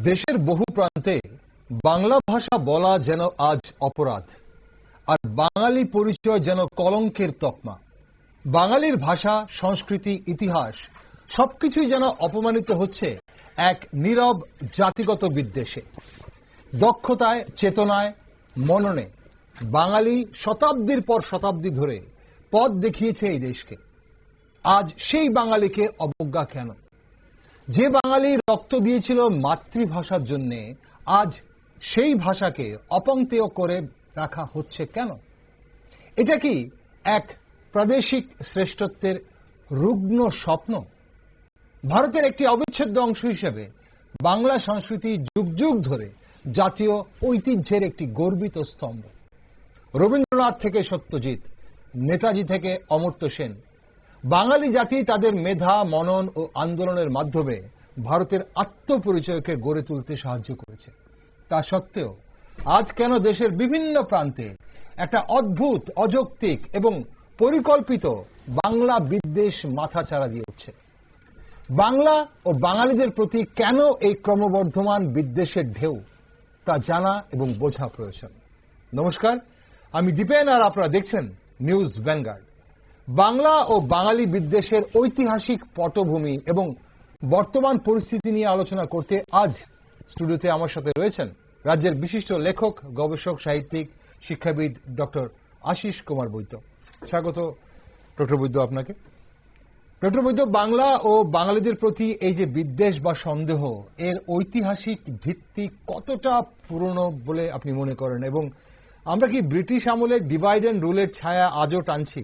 দেশের বহু প্রান্তে বাংলা ভাষা বলা যেন আজ অপরাধ, আর বাঙালি পরিচয় যেন কলঙ্কের তকমা। বাঙালির ভাষা, সংস্কৃতি, ইতিহাস সবকিছুই যেন অপমানিত হচ্ছে এক নীরব জাতিগত বিদ্বেষে। দক্ষতায়, চেতনায়, মননে বাঙালি শতাব্দীর পর শতাব্দী ধরে পথ দেখিয়েছে এই দেশকে। আজ সেই বাঙালিকে অবজ্ঞা কেন? যে বাঙালি রক্ত দিয়েছিল মাতৃভাষার জন্য, আজ সেই ভাষাকে অপংক্তেয় করে রাখা হচ্ছে কেন? এটা কি এক প্রাদেশিক শ্রেষ্ঠত্বের রুগ্ন স্বপ্ন? ভারতের একটি অবিচ্ছেদ্য অংশ হিসেবে বাংলা সংস্কৃতি যুগ যুগ ধরে জাতীয় ঐতিহ্যের একটি গর্বিত স্তম্ভ। রবীন্দ্রনাথ থেকে সত্যজিৎ, নেতাজি থেকে অমর্ত্য সেন, বাঙালি জাতি তাদের মেধা, মনন ও আন্দোলনের মাধ্যমে ভারতের আত্মপরিচয়কে গড়ে তুলতে সাহায্য করেছে। তা সত্ত্বেও আজ কেন দেশের বিভিন্ন প্রান্তে একটা অদ্ভুত, অযৌক্তিক এবং পরিকল্পিত বাংলা বিদ্বেষ মাথাচাড়া দিয়ে উঠছে? বাংলা ও বাঙালিদের প্রতি কেন এই ক্রমবর্ধমান বিদ্বেষের ঢেউ, তা জানা এবং বোঝা প্রয়োজন। নমস্কার, আমি দীপেন, আর আপনারা দেখছেন নিউজ ভ্যানগার্ড। বাংলা ও বাঙালি বিদ্বেষের ঐতিহাসিক পটভূমি এবং বর্তমান পরিস্থিতি নিয়ে আলোচনা করতে আজ স্টুডিওতে আমার সাথে রয়েছেন রাজ্যের বিশিষ্ট লেখক, গবেষক, সাহিত্যিক, শিক্ষাবিদ ডক্টর আশিস কুমার বৈদ্য। স্বাগত ডক্টর বৈদ্য আপনাকে। ডক্টর বৈদ্য, বাংলা ও বাঙালিদের প্রতি এই যে বিদ্বেষ বা সন্দেহ, এর ঐতিহাসিক ভিত্তি কতটা পুরনো বলে আপনি মনে করেন, এবং আমরা কি ব্রিটিশ আমলের ডিভাইড অ্যান্ড রুলের ছায়া আজও টানছি?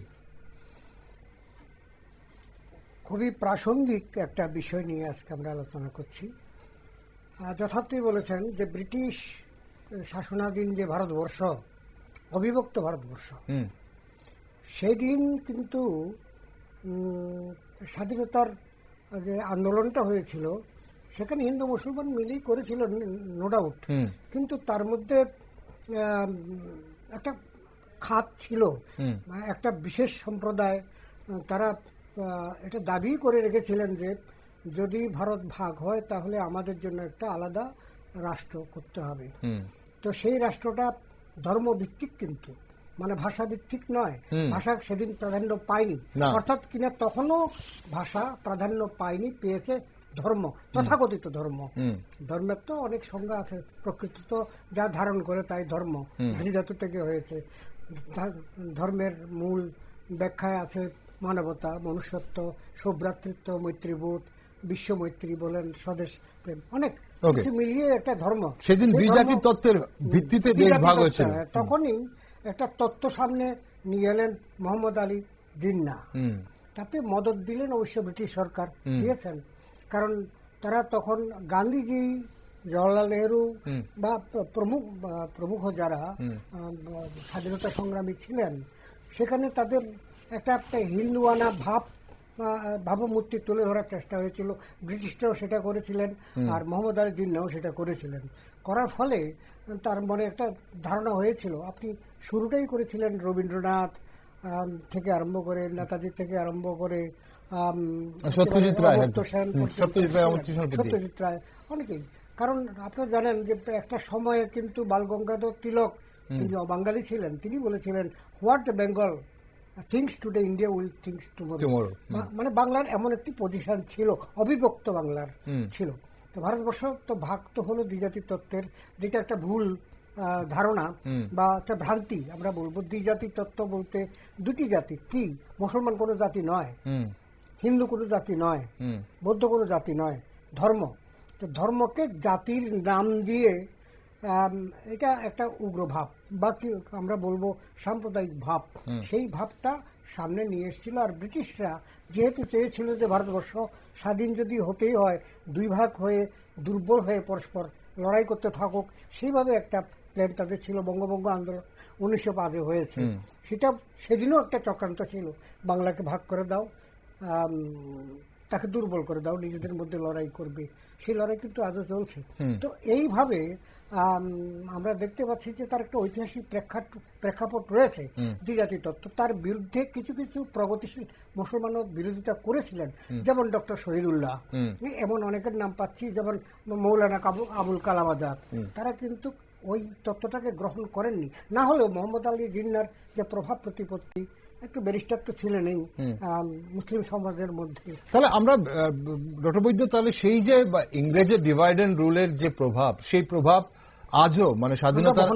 খুবই প্রাসঙ্গিক একটা বিষয় নিয়ে আজকে আমরা আলোচনা করছি। যথার্থই বলেছেন যে ব্রিটিশ শাসনাধীন যে ভারতবর্ষ, অবিভক্ত ভারতবর্ষ, সেই দিন কিন্তু স্বাধীনতার যে আন্দোলনটা হয়েছিল সেখানে হিন্দু মুসলমান মিলেই করেছিল, নো ডাউট, কিন্তু তার মধ্যে একটা খাত ছিল, একটা বিশেষ সম্প্রদায় তারা এটা দাবি করে রেখেছিলেন যে যদি ভারত ভাগ হয় তাহলে আমাদের জন্য একটা আলাদা রাষ্ট্র করতে হবে। তো সেই রাষ্ট্রটা ধর্মভিত্তিক, কিন্তু মানে ভাষা ভিত্তিক নয়। ভাষা সেদিন প্রাধান্য পায়নি, অর্থাৎ কিনা তখনও ভাষা প্রাধান্য পায়নি, পেয়েছে ধর্ম, তথাকথিত ধর্ম। ধর্মের তো অনেক সংজ্ঞা আছে, প্রকৃত তো যা ধারণ করে তাই ধর্ম, ধৃধাতু থেকে হয়েছে। ধর্মের মূল ব্যাখ্যায় আছে মানবতা, মনুষ্যত্ব, সৌভ্রাতৃত্ব, মৈত্রীবোধ, বিশ্ব মৈত্রী বলেন, স্বদেশ প্রেম, অনেক কিছু মিলিয়ে একটা ধর্ম। সেদিন দ্বিজাতি তত্ত্বের ভিত্তিতে দেশ ভাগ হয়েছিল। তখনই একটা তত্ত্ব সামনে নিয়ে এলেন মোহাম্মদ আলী জিন্নাহ। তাতে মদত দিলেন অবশ্য ব্রিটিশ সরকার, দিয়েছেন, কারণ তারা তখন গান্ধীজি, জওয়াহরলাল নেহরু বা প্রমুখ যারা স্বাধীনতা সংগ্রামী ছিলেন, সেখানে তাদের একটা হিন্দুয়ানা ভাবমূর্তি তুলে ধরার চেষ্টা হয়েছিল। ব্রিটিশরাও সেটা করেছিলেন, আর মোহাম্মদ আলী জিন্নাহও সেটা করেছিলেন। করার ফলে তার মনে একটা ধারণা হয়েছিল, আপনি শুরুটাই করেছিলেন রবীন্দ্রনাথ থেকে আরম্ভ করে, নেতাজি থেকে আরম্ভ করে সত্যজিৎ রায়, অনেকেই। কারণ আপনারা জানেন যে একটা সময়ে কিন্তু বালগঙ্গাধর তিলক, তিনি অবাঙালি ছিলেন, তিনি বলেছিলেন, what Bengal things today, India will things tomorrow. মানে বাংলার এমন একটি পজিশন ছিল, অবিভক্ত বাংলার ছিল। তো ভারতবর্ষ তো ভাগ তো হলো দ্বিজাতি তত্ত্বের, যেটা একটা ভুল ধারণা বা একটা ভ্রান্তি আমরা বলবো। দ্বিজাতি তত্ত্ব বলতে দুটি জাতি, কি মুসলমান কোনো জাতি নয়, হিন্দু কোনো জাতি নয়, বৌদ্ধ কোনো জাতি নয়, ধর্ম। তো ধর্মকে জাতির নাম দিয়ে এটা একটা উগ্র ভাব, বা কি আমরা বলবো সাম্প্রদায়িক ভাব, সেই ভাবটা সামনে নিয়ে এসেছিল। আর ব্রিটিশরা যেহেতু চেয়েছিল যে ভারতবর্ষ স্বাধীন যদি হতেই হয়, দুই ভাগ হয়ে দুর্বল হয়ে পরস্পর লড়াই করতে থাকুক, সেইভাবে একটা প্ল্যান তাদের ছিল। বঙ্গভঙ্গ আন্দোলন 1905 হয়েছে, সেটা সেদিনও একটা চক্রান্ত ছিল, বাংলাকে ভাগ করে দাও, তাকে দুর্বল করে দাও, নিজেদের মধ্যে লড়াই করবে। সেই লড়াই কিন্তু আজও চলছে। তো এইভাবে আমরা দেখতে পাচ্ছি যে তার একটা ঐতিহাসিক প্রেক্ষাপট রয়েছে দ্বিজাতি তত্ত্ব। তার বিরুদ্ধে কিছু কিছু প্রগতিশীল মুসলমানও বিরোধিতা করেছিলেন, যেমন ডক্টর শহীদুল্লাহ, এমন অনেকের নাম পাচ্ছি, যেমন মৌলানা আবুল কালাম আজাদ। তারা কিন্তু ওই তত্ত্বটাকে গ্রহণ করেননি। না হলেও মোহাম্মদ আলী জিন্নার যে প্রভাব প্রতিপত্তি, একটু ব্যারিস্টার তো ছিলেনই মুসলিম সমাজের মধ্যে। তাহলে আমরা ডক্টর বৈদ্য, তাহলে সেই যে ইংরেজের ডিভাইড এন্ড রুলের যে প্রভাব, সেই প্রভাব আজও মানে স্বাধীনতার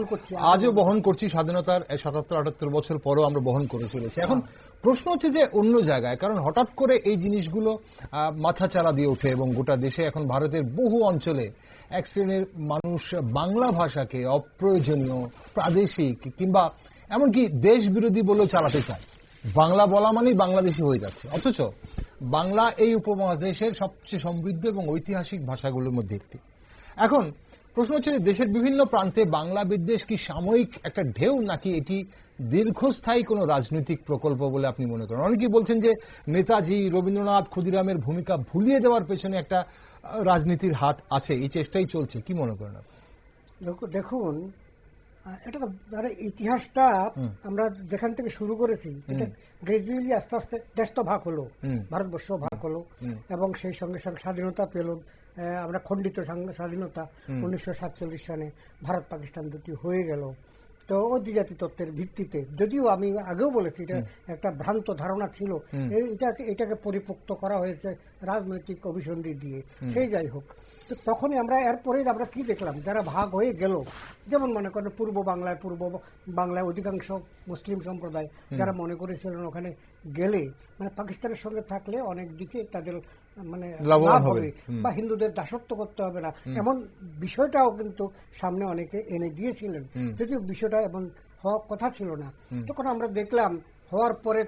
আজও বহন করছি, স্বাধীনতার ৭৭-৭৮ বছর পরও আমরা বহন করে চলেছি। এখন প্রশ্ন হচ্ছে যে অন্য জায়গায়, কারণ হঠাৎ করে এই জিনিসগুলো মাথাচাড়া দিয়ে ওঠে এবং গোটা দেশে এখন ভারতের বহু অঞ্চলে এক শ্রেণীর মানুষ বাংলা ভাষাকে অপ্রয়োজনীয়, প্রাদেশিক কিংবা এমনকি দেশ বিরোধী বলেও চালাতে চায়। বাংলা বলা মানেই বাংলাদেশি হয়ে যাচ্ছে, অথচ বাংলা এই উপমহাদেশের সবচেয়ে সমৃদ্ধ এবং ঐতিহাসিক ভাষাগুলোর মধ্যে একটি। এখন প্রশ্ন হচ্ছে যে দেশের বিভিন্ন প্রান্তে বাংলা বিদ্বেষ কি সাময়িক একটা ঢেউ, নাকি এটি দীর্ঘস্থায়ী কোনো রাজনৈতিক প্রকল্প বলে আপনি মনে করেন? অনেকেই বলছেন যে নেতাজি, রবীন্দ্রনাথ, ক্ষুদিরামের ভূমিকা ভুলিয়ে দেওয়ার পেছনে একটা রাজনীতির হাত আছে, এই চেষ্টাই চলছে। কি মনে করেন আপনি? দেখুন, এটা মানে ইতিহাসটা আমরা যেখান থেকে শুরু করেছি, এটা গ্রাজুয়ালি আস্তে আস্তে দেশ তো ভাগ হলো, ভারতবর্ষ ভাগ হলো, এবং সেই সঙ্গে সঙ্গে স্বাধীনতা পেল। আমরা খণ্ডিত স্বাধীনতা 1947 সনে ভারত পাকিস্তান দুটি হয়ে গেল। তো ওই দ্বিজাতি তত্ত্বের ভিত্তিতে, যদিও আমি আগেও বলেছি এটা একটা ভ্রান্ত ধারণা ছিল, এটাকে পরিপোক্ত করা হয়েছে রাজনৈতিক অভিসন্ধি দিয়ে। সেই যাই হোক, তো তখনই আমরা এরপরে আমরা কি দেখলাম, যারা ভাগ হয়ে গেল, যেমন মনে করেন পূর্ব বাংলায় অধিকাংশ মুসলিম সম্প্রদায়, যারা মনে করেছিলেন ওখানে গেলে মানে পাকিস্তানের সঙ্গে থাকলে অনেক দিকে তাদের মানে লাভ হবে বা হিন্দুদের দাসত্ব করতে হবে না, এমন বিষয়টাও কিন্তু সামনে অনেকে এনে দিয়েছিলেন, যদিও বিষয়টা এমন হওয়ার কথা ছিল না। তখন আমরা দেখলাম হওয়ার পরে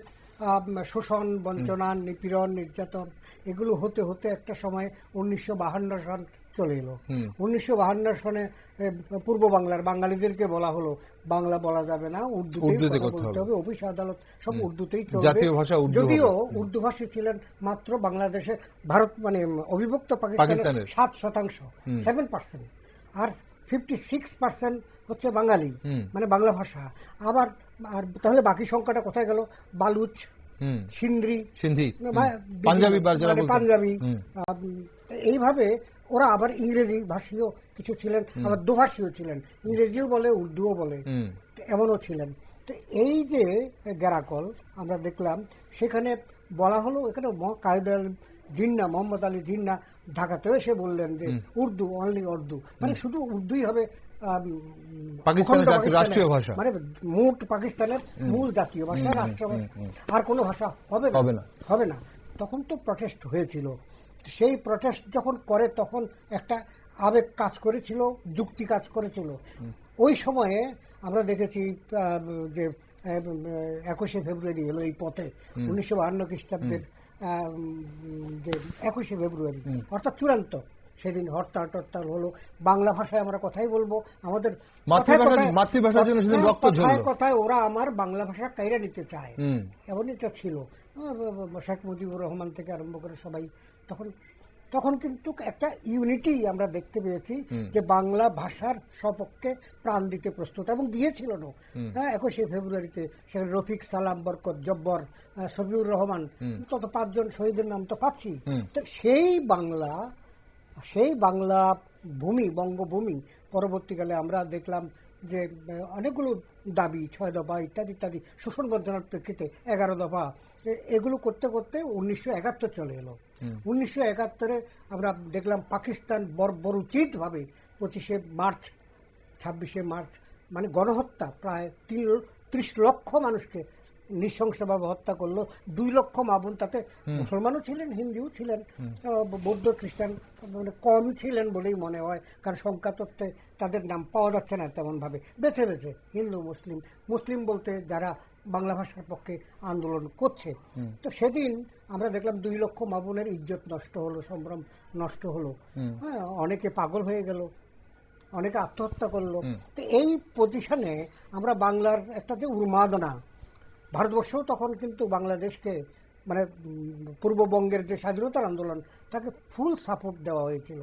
শোষণ, বঞ্চনা, নিপীড়ন, নির্যাতন এগুলো হতে হতে একটা সময় 1952 সন চলে এলো। 1952 সনে পূর্ব বাংলার বাঙালিদেরকে বলা হলো বাংলা বলা যাবে না, উর্দুতে বলতে হবে, অফিস আদালত সব উর্দুতেই চলবে। যদিও উর্দু ভাষী ছিলেন মাত্র বাংলাদেশের ভারত মানে অবিভক্ত পাকিস্তানের 7%, 7%, আর 56% হচ্ছে বাঙালি মানে বাংলা ভাষা। আবার আর তাহলে বাকি সংখ্যাটা কোথায় গেল? বালুচ, সিন্ধি, পাঞ্জাবি, এইভাবে ওরা আবার ইংরেজি ভাষীয় কিছু ছিলেন, আবার দোভাষীও ছিলেন, ইংরেজিও বলে উর্দুও বলে, এমনও ছিলেন। তো এই যে গ্যারাকল আমরা দেখলাম, সেখানে বলা হলো এখানে মোহাম্মদ আলী জিন্না ঢাকাতেও এসে বললেন যে উর্দু, অনলি উর্দু, মানে শুধু উর্দুই হবে পাকিস্তানের রাষ্ট্রীয় ভাষা, মানে মোট পাকিস্তানের মূল জাতীয় ভাষা, রাষ্ট্রভাষা, আর কোনো ভাষা হবে না। তখন তো প্রটেস্ট হয়েছিল। সেই প্রটেস্ট যখন করে তখন একটা আবেগ কাজ করেছিল, যুক্তি কাজ করেছিল। ওই সময়ে আমরা দেখেছি যে 21শে ফেব্রুয়ারি হলো এই পথে 1952 খ্রিস্টাব্দের যে 21শে ফেব্রুয়ারি, অর্থাৎ চূড়ান্ত সেদিন হরতাল হলো। বাংলা ভাষায় আমরা কথাই বলবো, আমাদের কথায় ওরা আমার বাংলা ভাষা কাইরা নিতে চায়, এমন এটা ছিল। শেখ মুজিবুর রহমান থেকে আরম্ভ করে সবাই তখন কিন্তু একটা ইউনিটি আমরা দেখতে পেয়েছি যে বাংলা ভাষার সপক্ষে প্রাণ দিতে প্রস্তুত, এবং দিয়েছিল না। 21শে ফেব্রুয়ারিতে সেখানে রফিক, সালাম, বরকত, জব্বর, সবিউর রহমান, তত 5 জন শহীদের নাম তো পাচ্ছি। তো সেই বাংলা ভূমি, বঙ্গভূমি, পরবর্তীকালে আমরা দেখলাম যে অনেকগুলো দাবি, 6 দফা ইত্যাদি ইত্যাদি, শোষণ বঞ্চনার প্রেক্ষিতে 11 দফা, এগুলো করতে করতে 1971 চলে এলো। 1971 আমরা দেখলাম পাকিস্তান বর্বরোচিত ভাবে 25শে মার্চ, 26শে মার্চ মানে গণহত্যা, প্রায় 30 লক্ষ মানুষকে নৃশংসভাবে হত্যা করলো। 2 লক্ষ মাবুন, তাতে মুসলমানও ছিলেন, হিন্দুও ছিলেন, বৌদ্ধ, খ্রিস্টান মানে কম ছিলেন বলেই মনে হয়, কারণ সংখ্যা তত্ত্বে তাদের নাম পাওয়া যাচ্ছে না তেমন ভাবে। বেছে বেছে হিন্দু, মুসলিম বলতে যারা বাংলা ভাষার পক্ষে আন্দোলন করছে। তো সেদিন আমরা দেখলাম 2 লক্ষ মাবুনের ইজ্জত নষ্ট হলো, সম্ভ্রম নষ্ট হলো, হ্যাঁ, অনেকে পাগল হয়ে গেল, অনেকে আত্মহত্যা করলো। তো এই পজিশনে আমরা বাংলার একটা যে উন্মাদনা, ভারতবর্ষও তখন কিন্তু বাংলাদেশকে মানে পূর্ববঙ্গের যে স্বাধীনতার আন্দোলন তাকে ফুল সাপোর্ট দেওয়া হয়েছিল,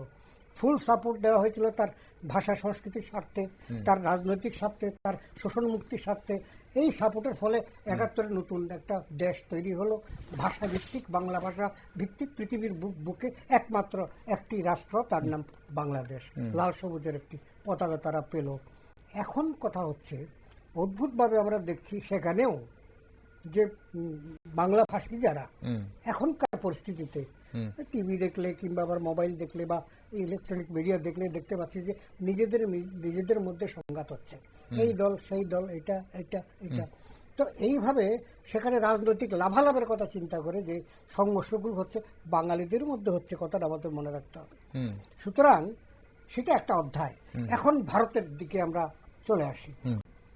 ফুল সাপোর্ট দেওয়া হয়েছিল তার ভাষা সংস্কৃতির স্বার্থে, তার রাজনৈতিক স্বার্থে, তার শোষণ মুক্তির স্বার্থে। এই সাপোর্টের ফলে ৭১ নতুন একটা দেশ তৈরি হলো, ভাষা ভিত্তিক, বাংলা ভাষা ভিত্তিক, পৃথিবীর বুকে একমাত্র একটি রাষ্ট্র, তার নাম বাংলাদেশ। লাল সবুজের একটি পতাকা তারা পেল। এখন কথা হচ্ছে, অদ্ভুতভাবে আমরা দেখছি সেখানেও যে বাংলা ভাষী যারা এখনকার পরিস্থিতিতে টিভি দেখলে কিংবা আবার মোবাইল দেখলে বা ইলেকট্রনিক মিডিয়া দেখলে দেখতে পাচ্ছি যে নিজেদের মধ্যে সংঘাত হচ্ছে, এই দল সেই দল, এটা এটা এটা। তো এইভাবে সেখানে রাজনৈতিক লাভালাভের কথা চিন্তা করে যে সংঘর্ষগুলো হচ্ছে বাঙালিদের মধ্যে হচ্ছে, কথাটা আমাদের মনে রাখতে হবে। সুতরাং সেটা একটা অধ্যায়। এখন ভারতের দিকে আমরা চলে আসি,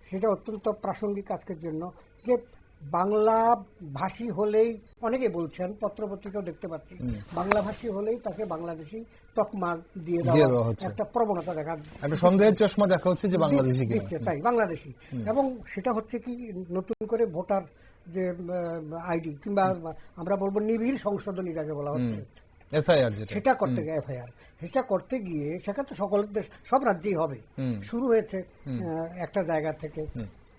সেটা অত্যন্ত প্রাসঙ্গিক আজকের জন্য, যে বাংলা ভাষী হলেই, অনেকে বলছেন, পত্রপত্রিকাও দেখতে পাচ্ছি, বাংলা ভাষী হলেই তাকে বাংলাদেশি তকমা দিয়ে দেওয়া একটা প্রবণতা দেখা যাচ্ছে, সন্দেহের চশমা দেখা হচ্ছে যে বাংলাদেশি দিচ্ছে, তাই বাংলাদেশি। এবং সেটা হচ্ছে কি, নতুন করে ভোটার যে আইডি কিংবা আমরা বলবো নিবিড় সংশোধনী যাকে বলা হচ্ছে, এসআইআর, সেটা করতে গিয়ে এফআইআর, সেটা করতে গিয়ে সেটা তো সকল দেশ, সব রাজ্যেই হবে, শুরু হয়েছে একটা জায়গা থেকে।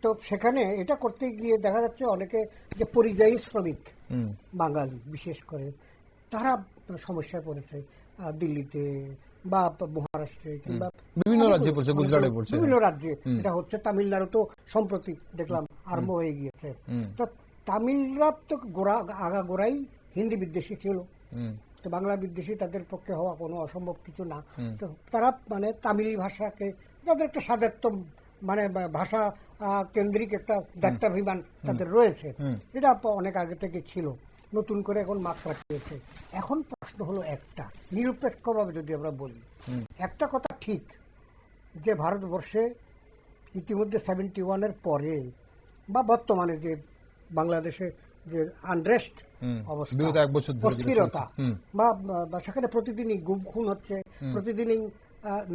তো সেখানে এটা করতে গিয়ে দেখা যাচ্ছে অনেকে যে পরিযায়ী শ্রমিক বাঙালি বিশেষ করে তারা সমস্যায় পড়েছে, দিল্লিতে বা মহারাষ্ট্রে কিংবা বিভিন্ন রাজ্যে পড়ছে, গুজরাটে পড়ছে, বিভিন্ন রাজ্যে এটা হচ্ছে। তামিলনাড়ু তো সম্প্রতি দেখলাম আরম্ভ হয়ে গিয়েছে। তো তামিলরা তো আগাগোড়াই হিন্দি বিদ্বেষী ছিল, তো বাংলা বিদ্বেষী তাদের পক্ষে হওয়া কোনো অসম্ভব কিছু না। তো তারা মানে তামিলি ভাষাকে তাদের একটা সাজাত্য, মানে ভাষা কেন্দ্রিক একটা দায়িত্বাভিমান তাদের রয়েছে, এটা অনেক আগে থেকে ছিল, নতুন করে এখন মাত্রা পেয়েছে। এখন প্রশ্ন হলো একটা, নিরপেক্ষভাবে যদি আমরা বলি, একটা কথা ঠিক যে ভারতবর্ষে ইতিমধ্যে ৭১ পরে বা বর্তমানে যে বাংলাদেশে যে আনরেস্ট অবস্থা, অস্থিরতা, বা সেখানে প্রতিদিনই গুম খুন হচ্ছে, প্রতিদিনই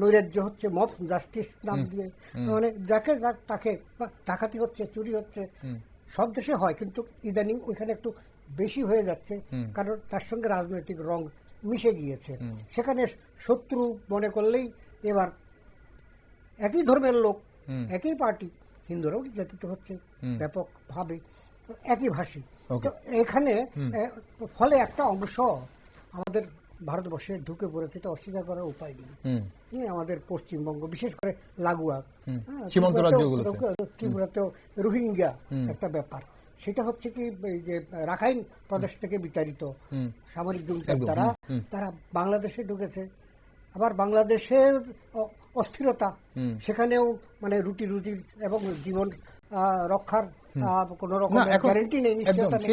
নৈরাজ্য হচ্ছে, মব জাস্টিস নাম দিয়ে, মানে যাকে তাকে ডাকাতি হচ্ছে, চুরি হচ্ছে, সব দেশে হয়, কিন্তু ইদানিং ওইখানে একটু বেশি হয়ে যাচ্ছে, কারণ তার সঙ্গে রাজনৈতিক রং মিশে গিয়েছে। সেখানে শত্রু মনে করলেই এবার একই ধর্মের লোক, একই পার্টি, হিন্দুরাও নির্যাতিত হচ্ছে ব্যাপকভাবে, একই ভাষী। তো এখানে ফলে একটা অংশ আমাদের ভারতবর্ষে ঢুকে পড়েছে, এটা অস্বীকার করার উপায় নেই। আমাদের পশ্চিমবঙ্গ, বিশেষ করে লাগোয়া সীমান্ত রাজ্যগুলো, ত্রিপুরাতেও রোহিঙ্গা একটা ব্যাপার, সেটা হচ্ছে কি, যে রাখাইন প্রদেশ থেকে বিতাড়িত সামরিক জনতার তারা বাংলাদেশে ঢুকেছে। আবার বাংলাদেশের অস্থিরতা, সেখানেও মানে রুটি রুজির এবং জীবন রক্ষার কোন রকম গ্যারান্টি নেই, নিশ্চয়তা নেই,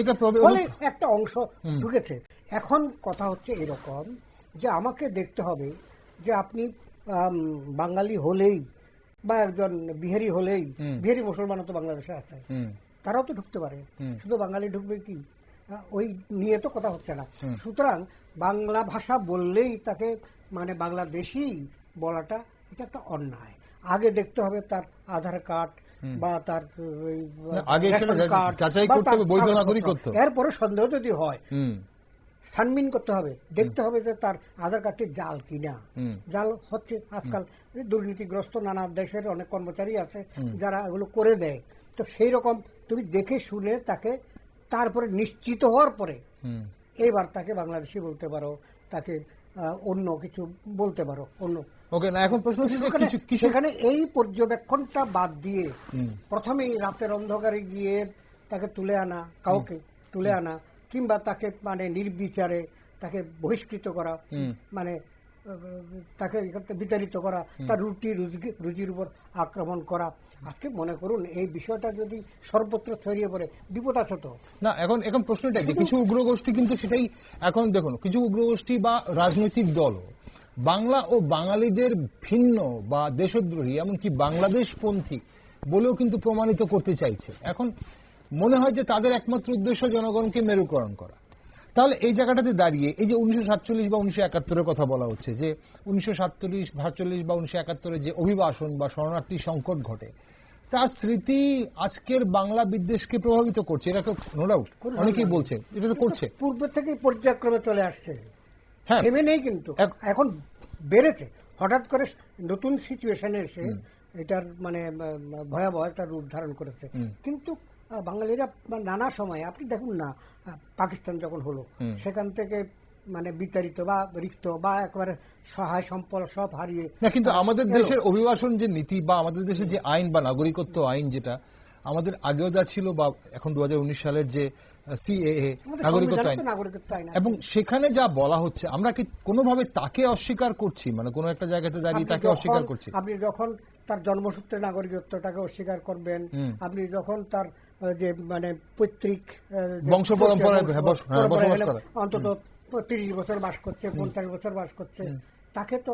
ফলে একটা অংশ ঢুকেছে। এখন কথা হচ্ছে এরকম যে আমাকে দেখতে হবে যে আপনি বাঙালি হলেই বা একজন বিহারি হলেই, বিহারি মুসলমানও তো বাংলাদেশে আছে, তারাও তো ঢুকতে পারে, শুধু বাঙালি ঢুকবে কি, ওই নিয়ে তো কথা হচ্ছে না। সুতরাং বাংলা ভাষা বললেই তাকে মানে বাংলাদেশি বলাটা এটা একটা অন্যায়। আগে দেখতে হবে তার আধার কার্ড বা তার এরপরে সন্দেহ যদি হয় ছানবিন করতে হবে, দেখতে হবে যে তার আধার কার্ডটি জাল কিনা। জাল হচ্ছে আজকাল দুর্নীতিগ্রস্ত নানা দেশের অনেক কর্মচারী আছে যারা এগুলো করে দেয়। তো সেই রকম তুমি দেখে শুনে তাকে তারপরে নিশ্চিত হওয়ার পরে এইবার তাকে বাংলাদেশি বলতে পারো, তাকে অন্য কিছু বলতে পারো, অন্য। ওকে, না এখন প্রশ্ন হচ্ছে সেখানে এই পর্যবেক্ষণটা বাদ দিয়ে প্রথমেই রাতের অন্ধকারে গিয়ে তাকে তুলে আনা, কাউকে তুলে আনা, কিংবা তাকে মানে নির্বিচারে তাকে বহিষ্কৃত করা, মানে তাকে বিতাড়িত করা, তার রুজির উপর আক্রমণ করা। আজকে মনে করুন এই বিষয়টা যদি সর্বত্র ছড়িয়ে পড়ে, বিপদ আছে তো না। এখন প্রশ্নটা কি, কিছু উগ্রগোষ্ঠী কিন্তু সেটাই, এখন দেখুন কিছু উগ্রগোষ্ঠী বা রাজনৈতিক দল বাংলা ও বাঙালিদের ভিন্ন বা দেশদ্রোহী, এমনকি বাংলাদেশপন্থী বলেও কিন্তু প্রমাণিত করতে চাইছে। এখন মনে হয় যে তাদের একমাত্র উদ্দেশ্য জনগণকে মেরুকরণ করা। তাহলে এই জায়গাটাতে দাঁড়িয়ে এই যে 1947 বা 1971 কথা বলা হচ্ছে, যে 1947, 1947 বা 1971 যে অভিবাসন বা শরণার্থী সংকট ঘটে, তার স্মৃতি আজকের বাংলা বিদ্বেষকে প্রভাবিত করছে, এটা তো নো ডাউট, অনেকেই বলছে এটা তো করছে। পূর্বে থেকে পর্যায়ক্রমে চলে আসছে, হ্যাঁ, থেমে নেই, কিন্তু এখন বেড়েছে হঠাৎ করে নতুন সিচুয়েশনে এসে এটার মানে ভয়াবহ একটা রূপ ধারণ করেছে। কিন্তু বাঙালিরা নানা সময় আপনি দেখুন না, পাকিস্তান যখন হলো সেখান থেকে মানে বিতাড়িত বা রিক্ত বা একেবারে সহায় সম্পদ সব হারিয়ে না, কিন্তু আমাদের দেশের অভিবাসন যে নীতি বা আমাদের দেশের যে আইন বা নাগরিকত্ব আইন, যেটা আমাদের আগেও যা ছিল বা এখন 2019 সালের যে সিএএ নাগরিকত্ব আইন, এবং সেখানে যা বলা হচ্ছে আমরা কি কোনোভাবে তাকে অস্বীকার করছি? মানে কোনো একটা জায়গাতে দাঁড়িয়ে তাকে অস্বীকার করছি? আপনি যখন তার জন্মসূত্রে নাগরিকত্বটাকে অস্বীকার করবেন, আপনি যখন তার যে মানে পৈতৃক বংশ পরম্পরা অন্তত 30 বছর বাস করছে, 50 বছর বাস করছে, তাকে তো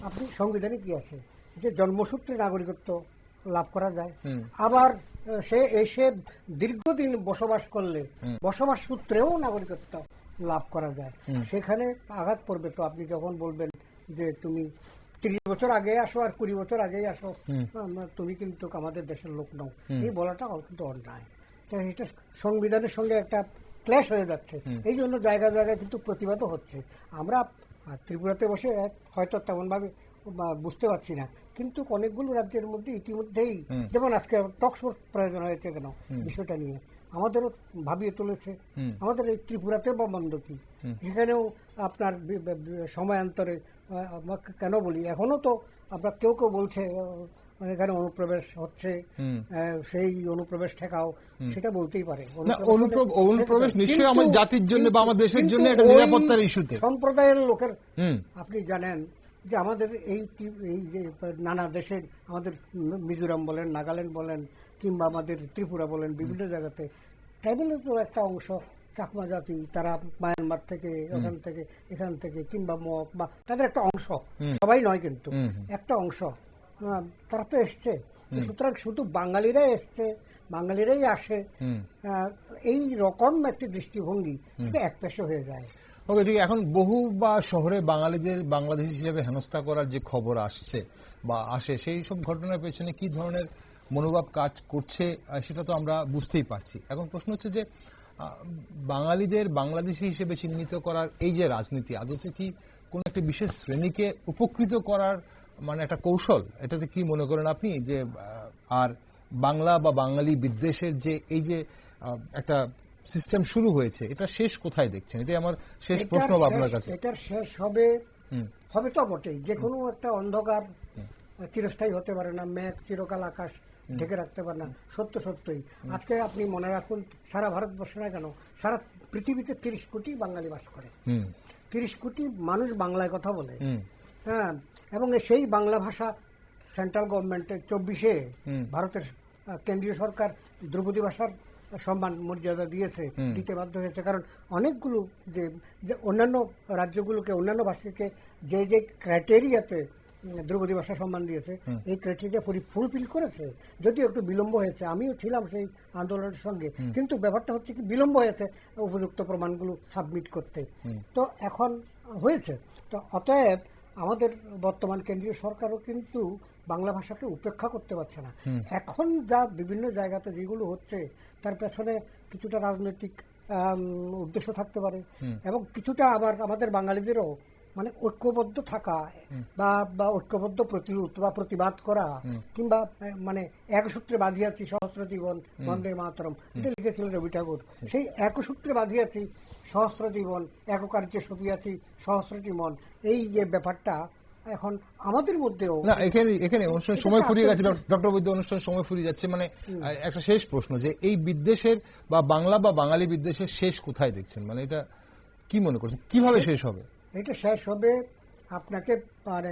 আপনি সংবিধানে কি আছে যে জন্মসূত্রে নাগরিকত্ব লাভ করা যায়। আবার সে এসে দীর্ঘদিন বসবাস করলে বসবাস সূত্রেও নাগরিকত্ব লাভ করা যায়। সেখানে আঘাত পড়বে তো আপনি যখন বলবেন যে তুমি 30 বছর আগে আসো আর 20 বছর আগেই আসো, তুমি কিন্তু আমাদের দেশের লোক নও, এই বলাটা কিন্তু অন্যায়। এটা সংবিধানের সঙ্গে একটা ক্ল্যাশ হয়ে যাচ্ছে। এই জন্য জায়গা জায়গায় কিন্তু প্রতিবাদও হচ্ছে। আমরা ত্রিপুরাতে বসে হয়তো তেমন ভাবে বুঝতে পারছি না, কিন্তু অনেকগুলো রাজ্যের মধ্যে ইতিমধ্যেই, যেমন আজকে টকশোর প্রয়োজন হয়েছে কেন বিষয়টা নিয়ে আমাদেরও ভাবিয়ে তুলেছে। আমাদের এই ত্রিপুরাতে বা মন্দকি সেখানেও আপনার সময়ান্তরে কেন বলি, এখনো তো আমরা কেউ কেউ বলছে এখানে অনুপ্রবেশ হচ্ছে, সেই অনুপ্রবেশ ঠেকাও, সেটা বলতেই পারে। অনুপ্রবেশ নিশ্চয়ই আমার জাতির জন্য বা আমার দেশের জন্য একটা নিরাপত্তার ইস্যুতে সম্প্রদায়ের লোকের, আপনি জানেন যে আমাদের এই যে নানা দেশের, আমাদের মিজোরাম বলেন, নাগাল্যান্ড বলেন, কিংবা আমাদের ত্রিপুরা বলেন, বিভিন্ন জায়গাতে ট্রাইবেলের তো একটা অংশ চাকমা জাতি, তারা মায়ানমার থেকে, ওখান থেকে, এখান থেকে, কিংবা মগ বা তাদের একটা অংশ, সবাই নয় কিন্তু একটা অংশ, তারা তো এসছে। সুতরাং শুধু বাঙালিরাই এসছে, বাঙালিরাই আসে, এই রকম একটি দৃষ্টিভঙ্গি সেটা একপেশে হয়ে যায়। ওকে, ঠিক। এখন বহু বা শহরে বাঙালিদের বাংলাদেশী হিসেবে হেনস্থা করার যে খবর আসছে বা আসে, সেই সব ঘটনার পেছনে কি ধরনের মনোভাব কাজ করছে সেটা তো আমরা বুঝতেই পারছি। এখন প্রশ্ন হচ্ছে যে বাঙালিদের বাংলাদেশী হিসেবে চিহ্নিত করার এই যে রাজনীতি, আদতে কি কোন একটা বিশেষ শ্রেণীকে উপকৃত করার মানে একটা কৌশল? এটাতে কি মনে করেন আপনি যে আর বাংলা বা বাঙালি বিদ্বেষের যে এই যে একটা সিস্টেম শুরু হয়েছে, এটা শেষ কোথায় দেখছেন? এটাই আমার শেষ প্রশ্ন আপনার কাছে। এটার শেষ হবে তো বটেই, যে কোনো একটা অন্ধকার চিরস্থায়ী হতে পারে না, মেঘ চিরকাল আকাশ ঢেকে রাখতে পারে না। সত্যই আজকে আপনি মনে রাখুন, সারা ভারতবর্ষে না কেন, সারা পৃথিবীতে 30 কোটি বাঙালি বাস করে, 30 কোটি মানুষ বাংলায় কথা বলে। হ্যাঁ, এবং সেই বাংলা ভাষা সেন্ট্রাল গভর্নমেন্টের 24-এ ভারতের কেন্দ্রীয় সরকার ধ্রুপদী ভাষার সম্মান মর্যাদা দিতে বাধ্য হয়েছে। কারণ অনেকগুলো যে অন্যান্য রাজ্যগুলোকে, অন্যান্য ভাষাকে যে যে ক্রাইটেরিয়াতে ধ্রুপদী ভাষা সম্মান দিয়েছে, এই ক্রাইটেরিয়া ফুলফিল করেছে। যদিও একটু বিলম্ব হয়েছে, আমিও ছিলাম সেই আন্দোলনের সঙ্গে, কিন্তু ব্যাপারটা হচ্ছে কি, বিলম্ব হয়েছে উপযুক্ত প্রমাণগুলো সাবমিট করতে। তো এখন হয়েছে। তো অতএব আমাদের বর্তমান কেন্দ্রীয় সরকারও কিন্তু বাংলা ভাষাকে উপেক্ষা করতে পারছে না। এখন যা বিভিন্ন জায়গাতে যেগুলো হচ্ছে, তার পেছনে কিছুটা রাজনৈতিক উদ্দেশ্য থাকতে পারে, এবং কিছুটা আবার আমাদের বাঙালিদেরও মানে ঐক্যবদ্ধ থাকা বা ঐক্যবদ্ধ প্রতিরোধ বা প্রতিবাদ করা, কিংবা মানে এক সূত্রে বাঁধিয়াছি সহস্র জীবন বন্দে মাতরম, এটা লিখেছিলেন রবি ঠাকুর। সেই এক সূত্রে বাঁধিয়াছি সহস্র জীবন, এক কার্যে সপিয়াছি সহস্রটি মন, এই যে ব্যাপারটা এখন আমাদের মধ্যেও না, এখানে অনুষ্ঠানের সময় ফুরিয়ে গেছে ডক্টর বৈদ্য, অনুষ্ঠানের সময় ফুরিয়ে যাচ্ছে। মানে একটা শেষ প্রশ্ন, যে এই বিদ্বেষের বা বাংলা বা বাঙালি বিদ্বেষের শেষ কোথায় দেখছেন? মানে এটা কি মনে করছেন, কিভাবে শেষ হবে? এটা শেষ হবে, আপনাকে মানে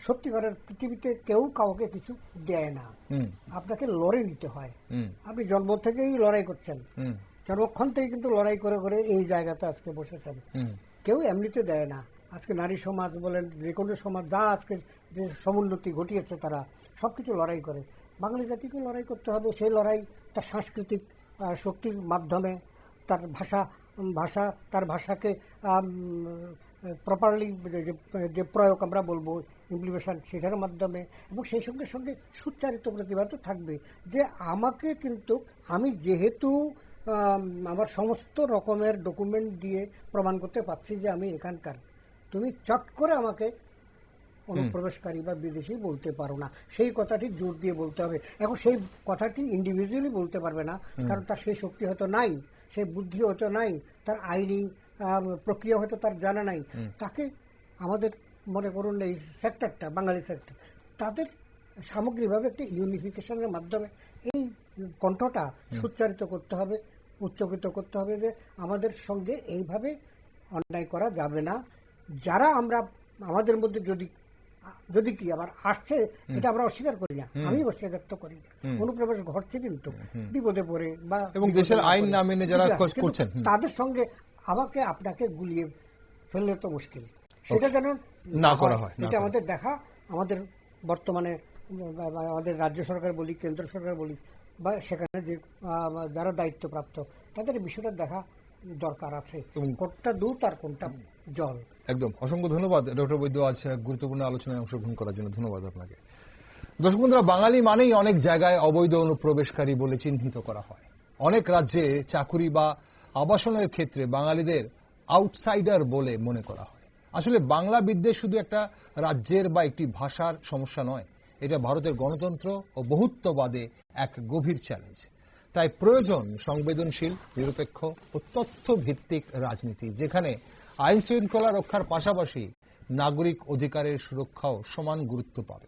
সত্যিকারের পৃথিবীতে কেউ কাউকে কিছু দেয় না, আপনাকে লড়াই নিতে হয়। আপনি জন্ম থেকেই লড়াই করছেন, জন্মক্ষণ থেকে কিন্তু লড়াই করে করে এই জায়গাতে আজকে বসেছেন। কেউ এমনিতে দেয় না। আজকে নারী সমাজ বলেন, যে কোনো সমাজ যা আজকে যে সমুন্নতি ঘটিয়েছে, তারা সবকিছু লড়াই করে। বাঙালি জাতিকে লড়াই করতে হবে। সেই লড়াই তার সাংস্কৃতিক শক্তির মাধ্যমে, তার ভাষাকে প্রপারলি যে প্রয়োগ আমরা বলবো ইমপ্লিমেশন সেটার মাধ্যমে, এবং সেই সঙ্গে সঙ্গে সুচারিত প্রতিবাদও থাকবে যে আমাকে কিন্তু আমি যেহেতু আমার সমস্ত রকমের ডকুমেন্ট দিয়ে প্রমাণ করতে পারছি যে আমি এখানকার, তুমি চট করে আমাকে অনুপ্রবেশকারী বা বিদেশি বলতে পারো না, সেই কথাটি জোর দিয়ে বলতে হবে। এখন সেই কথাটি ইন্ডিভিজুয়ালি বলতে পারবে না, কারণ তার সেই শক্তি হয়তো নাই, সেই বুদ্ধি হয়তো নাই, তার আইনি প্রক্রিয়া হয়তো তার জানা নাই। তাকে আমাদের মনে করুন এই সেক্টরটা, বাঙালি সেক্টর, তাদের সামগ্রিকভাবে একটি ইউনিফিকেশনের মাধ্যমে এই কণ্ঠটা সুচ্চারিত করতে হবে, উচ্চকিত করতে হবে যে আমাদের সঙ্গে এইভাবে অন্যায় করা যাবে না। যারা আমরা আমাদের মধ্যে যদি কি আবার আসছে, এটা আমরা অস্বীকার করি না, আমি অস্বীকার তো করি না, অনুপ্রবেশ ঘটছে কিন্তু বিপদে পড়ে বা এবং দেশের আইন না মেনে যারা করছেন তাদের সঙ্গে আমাকে আপনাকে গুলিয়ে ফেললে তো মুশকিল, সেটা যেন না করা হয়। এটা আমাদের দেখা, আমাদের বর্তমানে আমাদের রাজ্য সরকার বলি, কেন্দ্র সরকার বলি, বা সেখানে যে যারা দায়িত্বপ্রাপ্ত, তাদের বিষয়টা দেখা দরকার আছে, কোনটা দুধ আর কোনটা জল। একদম। অসংখ্য ধন্যবাদ ডক্টর বৈদ্য, আজ গুরুত্বপূর্ণ আলোচনায় অংশগ্রহণ করার জন্য ধন্যবাদ আপনাকে। দর্শক বন্ধুরা, বাঙালি মানেই অনেক জায়গায় অবৈধ অনুপ্রবেশকারী বলে চিহ্নিত করা হয়। অনেক রাজ্যে চাকুরি বা আবাসনের ক্ষেত্রে বাঙালিদের আউটসাইডার বলে মনে করা হয়। আসলে বাংলা বিদ্বেষ শুধু একটা রাজ্যের বা একটি ভাষার সমস্যা নয়, এটা ভারতের গণতন্ত্র ও বহুত্ববাদে এক গভীর চ্যালেঞ্জ। তাই প্রয়োজন সংবেদনশীল, নিরপেক্ষ ও তথ্য ভিত্তিক রাজনীতি, যেখানে আইন শৃঙ্খলা রক্ষার পাশাপাশি নাগরিক অধিকারের সুরক্ষাও সমান গুরুত্ব পাবে।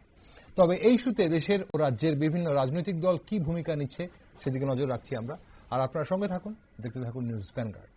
তবে এই ইস্যুতে দেশের ও রাজ্যের বিভিন্ন রাজনৈতিক দল কি ভূমিকা নিচ্ছে সেদিকে নজর রাখছি আমরা। আর আপনারা সঙ্গে থাকুন, দেখতে থাকুন নিউজ ভ্যানগার্ড।